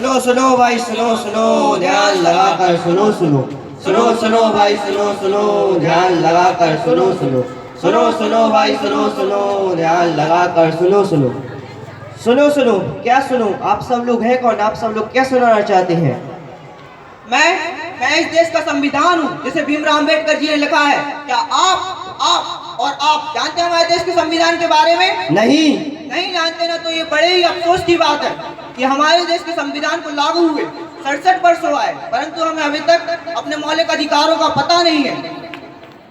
सुनो सुनो भाई सुनो सुनो, ध्यान लगाकर सुनो सुनो, सुनो सुनो भाई सुनो सुनो, ध्यान लगाकर सुनो सुनो, सुनो सुनो भाई सुनो सुनो, ध्यान लगाकर सुनो सुनो, सुनो सुनो। क्या सुनो? आप सब लोग हैं कौन? आप सब लोग क्या सुनाना चाहते हैं? मैं इस देश का संविधान हूँ जिसे भीमराव अंबेडकर जी ने लिखा है। क्या आप और आप जानते हैं हमारे देश के संविधान के बारे में? नहीं जानते ना, तो ये बड़े ही अफसोस की बात है कि हमारे देश के संविधान को लागू हुए 67 वर्ष हुआ है, परंतु हमें अभी तक अपने मौलिक अधिकारों का पता नहीं है।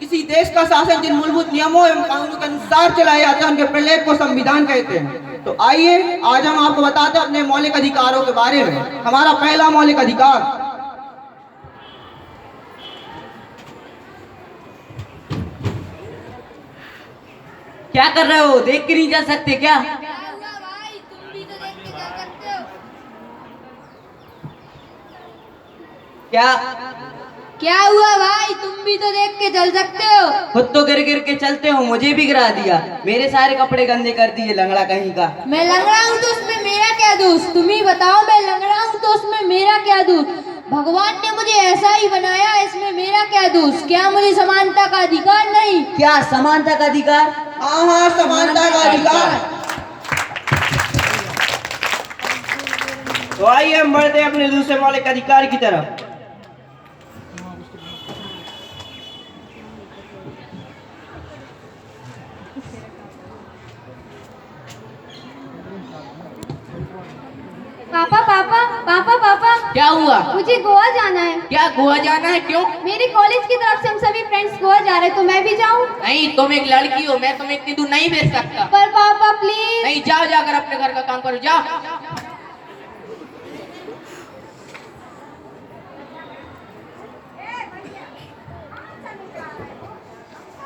किसी देश का शासन जिन मूलभूत नियमों एवं कानूनों के अनुसार चलाया जाता है, उनके प्रलेख को संविधान कहते हैं। तो आइए आज हम आपको बताते हैं अपने मौलिक अधिकारों के बारे में। हमारा पहला मौलिक अधिकार, क्या कर रहे हो? देख के नहीं जा सकते क्या? क्या हुआ भाई, तुम भी तो देख के जा सकते हो। क्या क्या हुआ भाई, तुम भी तो देख के चल सकते हो। खुद तो गिर गिर के चलते हो, मुझे भी गिरा दिया। मेरे सारे कपड़े गंदे कर दिए, लंगड़ा कहीं का। मैं लंगड़ा हूँ तो उसमें मेरा क्या दोष? तुम ही बताओ, मैं लंगड़ा हूँ तो उसमें मेरा क्या दोष? भगवान ने मुझे ऐसा ही बनाया, इसमें मेरा क्या दोष? क्या मुझे समानता का अधिकार नहीं? क्या समानता का अधिकार? हाँ समानता का अधिकार। तो आइए हम बढ़ते हैं अपने दूसरे मौलिक अधिकार की तरफ। पापा पापा पापा पापा, क्या हुआ? मुझे गोवा जाना है। क्या गोवा जाना है? क्यों? मेरे कॉलेज की तरफ से हम सभी फ्रेंड्स गोवा जा रहे हैं, तो मैं भी जाऊँ? नहीं, तुम एक लड़की हो, मैं तुम्हें इतनी दूर नहीं भेज सकता। पर पापा प्लीज। नहीं, जाओ, जाकर अपने घर का काम करो, जाओ।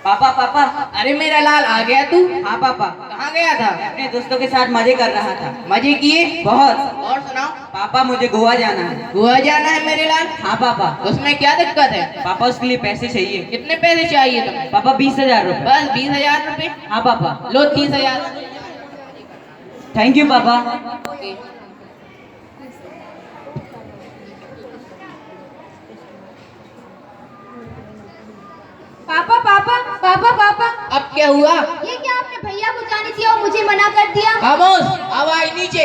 पापा पापा, अरे मेरा लाल, आ गया तू? हाँ पापा। कहाँ गया था? अपने दोस्तों के साथ मजे कर रहा था। मजे किए? बहुत। और सुनाओ। पापा मुझे गोवा जाना है। गोवा जाना है मेरे लाल? हाँ पापा। उसमें क्या दिक्कत है? पापा उसके लिए पैसे चाहिए। कितने पैसे चाहिए तुम्हें? पापा 20,000 रुपए। बस 20,000 रुपए? हाँ पापा। लो 30,000। थैंक यू पापा। पापा पापा पापा पापा, अब क्या हुआ? ये क्या आपने भैया को जाने दिया और मुझे मना कर दिया? खामोश, आवाज नीचे।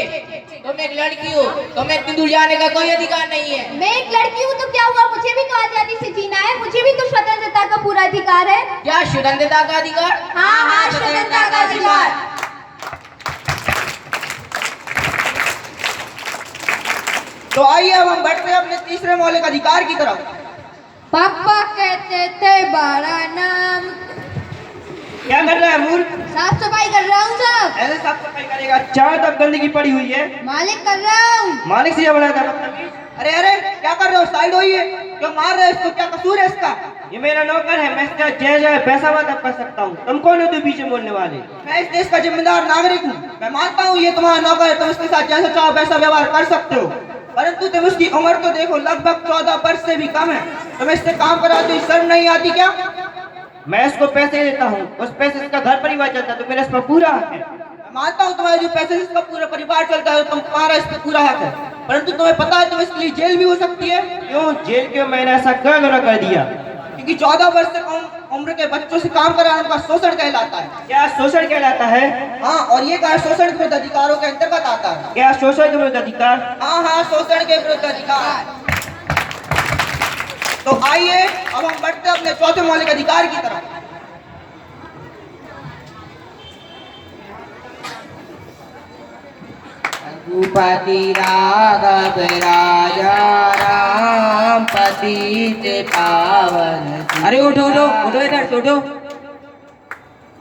तुम एक लड़की हो, तुम्हें इतनी दूर जाने का कोई अधिकार नहीं है। मैं एक लड़की हूँ तो क्या हुआ, मुझे भी तो आजादी से जीना है, मुझे भी तो स्वतंत्रता का पूरा अधिकार है। क्या स्वतंत्रता का अधिकार? हाँ, स्वतंत्रता का अधिकार। तो आइए अब हम बढ़ते हैं अपने तीसरे मौलिक अधिकार की तरफ। पापा कहते थे बड़ा नाम। क्या कर रहा है मूर्ख? साफ सफाई कर रहा हूँ साहब। ऐसे साफ सफाई करेगा? चारों तरफ गंदगी पड़ी हुई है। मालिक कर रहा हूँ। मालिक से बड़ा था बदतमीज। अरे अरे क्या कर रहे हो? साइड होइए। क्यों मार रहे हो इसको? क्या कसूर है इसका? ये मेरा नौकर है, मैं इसका जय पैसा वादा कर सकता हूँ। तुम कौन हो तो पीछे बोलने वाले? मैं इस देश का जिम्मेदार नागरिक हूँ। मैं मानता हूँ ये तुम्हारा नौकर है, तुम इसके साथ जैसा चाहो वैसा व्यवहार कर सकते हो, परंतु तुम उसकी उम्र तो देखो, लगभग 14 वर्ष से भी कम है। तुम इससे काम कराते हो, शर्म नहीं आती क्या? मैं इसको पैसे देता हूँ, उस पैसे से इसका घर परिवार चलता है, तो मेरा इस पर पूरा हक है। मैं मानता हूँ तुम्हारे जो पैसे से इसका पूरा परिवार चलता है, तुम्हारा इस पर पूरा हक है, परंतु तुम्हें पता है तुम इसके लिए जेल भी हो सकती है। क्यों जेल क्यों? मैंने ऐसा क्या गुनाह कर दिया? क्योंकि 14 वर्ष से कम उम्र के बच्चों से काम कराना उनका शोषण कहलाता है। क्या शोषण कहलाता है? हाँ, और ये कार्य शोषण के विरुद्ध अधिकारों के अंतर्गत आता है। क्या शोषण के विरुद्ध अधिकार? हाँ, शोषण के विरुद्ध अधिकार। तो आइए अब हम बढ़ते हैं अपने चौथे मौलिक अधिकार की तरफ। रघुपति राघव राजा राम पतित पावन। अरे उठो उठो उठो, इधर से उठो।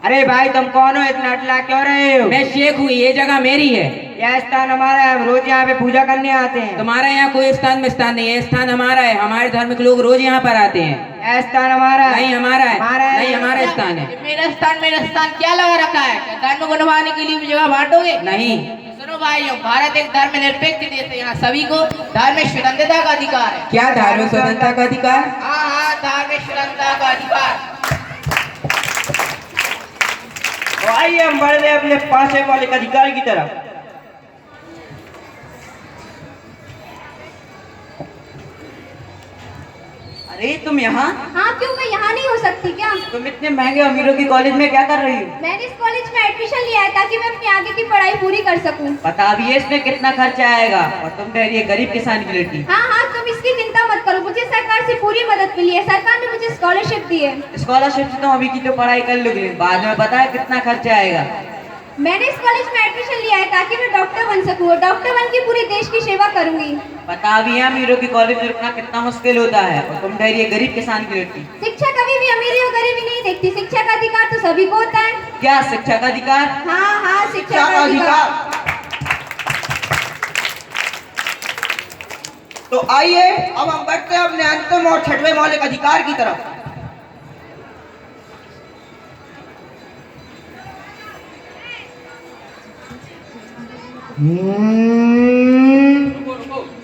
अरे भाई तुम कौन हो? इतना अटला क्यों रहे हो? मैं शेख हूँ, ये जगह मेरी है। यह स्थान हमारा है, हम रोज यहाँ पे पूजा करने आते हैं। तुम्हारे यहाँ कोई स्थान में स्थान नहीं है, स्थान हमारा है। हमारे धार्मिक लोग रोज यहाँ पर आते हैं। यह स्थान हमारा है। नहीं हमारा है, नहीं है। हमारा स्थान है। मेरा स्थान क्या लगा रखा है? धर्म बनवाने के लिए जगह बांटोगे? नहीं। सुनो भाइयों, भारत एक धर्मनिरपेक्ष देश है, यहाँ सभी को धार्मिक स्वतंत्रता का अधिकार है। क्या धार्मिक स्वतंत्रता का अधिकार? हाँ, धार्मिक स्वतंत्रता का अधिकार। तो आइए हम बढ़ रहे अपने पांचवें मौलिक अधिकार की तरफ। अरे तुम यहाँ? हाँ क्यों, मैं यहाँ नहीं हो सकती क्या? तुम इतने महंगे अमीरों की कॉलेज में क्या कर रही हो? मैंने इस कॉलेज में एडमिशन लिया है ताकि मैं अपनी आगे की पढ़ाई पूरी कर सकूं। बता भी इसमें कितना खर्चा आएगा, और तुम कह रही है गरीब किसान की लड़की। हाँ हाँ, तुम इसकी चिंता मत करो, मुझे सरकार से पूरी मदद मिली है। सरकार ने मुझे स्कॉलरशिप दी है। स्कॉलरशिप से तुम अभी की तो पढ़ाई कर लोगे, बाद में पता है कितना खर्चा आएगा। मैंने इस कॉलेज में एडमिशन लिया है ताकि मैं डॉक्टर बन सकूं, और डॉक्टर बन के पूरे देश की सेवा करूंगी। बता भी है अमीरों की कॉलेज में रुकना कितना मुश्किल होता है, और तुम कह रही है गरीब किसान की लड़की। शिक्षा कभी भी अमीरी और गरीबी नहीं देखती, शिक्षा का अधिकार तो सभी को होता है। क्या शिक्षा का अधिकार? हाँ हाँ, शिक्षा का अधिकार। तो आइए अब हम बढ़ते हैं अपने अंतिम और छठवें मौलिक अधिकार की तरफ।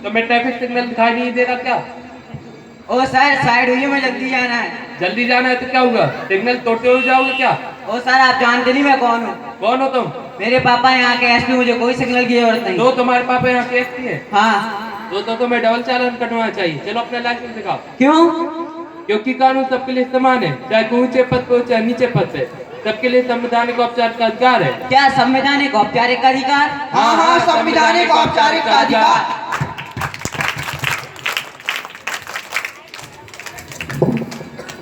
तो मैं ट्रैफिक सिग्नल दिखाई नहीं दे रहा क्या? ओ सर साइड हुई, मैं जल्दी जाना है। जल्दी जाना है तो क्या हुआ, सिग्नल तोड़ते हुए जाओगे क्या? ओ सर आप जानते नहीं मैं कौन हूँ? कौन हो तुम? मेरे पापा यहाँ के एसपी, मुझे कोई सिग्नल की जरूरत नहीं। तो तुम्हारे पापा यहाँ के एसपी है? हाँ। तो तुम्हें डबल चालान कटवाना चाहिए। चलो अपना लाइसेंस दिखाओ। क्यों? क्योंकि कानून सबके लिए समान है, चाहे कोई ऊंचे पद पे हो चाहे नीचे पद पे, सबके लिए संवैधानिक औपचारिक अधिकार है। क्या संवैधानिक औपचारिक अधिकार? हाँ हाँ, संवैधानिक औपचारिक अधिकार।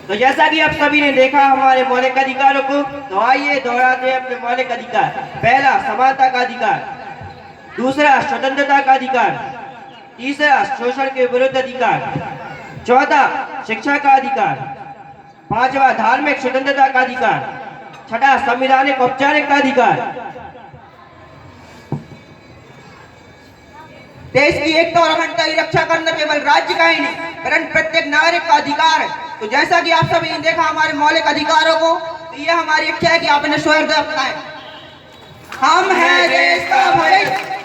तो जैसा कि आप सभी ने देखा हमारे मौलिक अधिकारों को, तो आइए दोहराते हैं अपने मौलिक अधिकार। पहला समानता का अधिकार, दूसरा स्वतंत्रता का अधिकार, तीसरा शोषण के विरुद्ध अधिकार, चौथा शिक्षा का अधिकार, पांचवा धार्मिक स्वतंत्रता का अधिकार, छठा संवैधानिक औपचारिक का अधिकार। देश की एकता और अखंडता की रक्षा करना केवल राज्य का ही नहीं, परंतु प्रत्येक नागरिक का अधिकार है। तो जैसा कि आप सभी ने देखा हमारे मौलिक अधिकारों को, तो ये हमारी इच्छा है कि आप इन्हें स्वयं अपनाएं। हम हैं देश का भविष्य।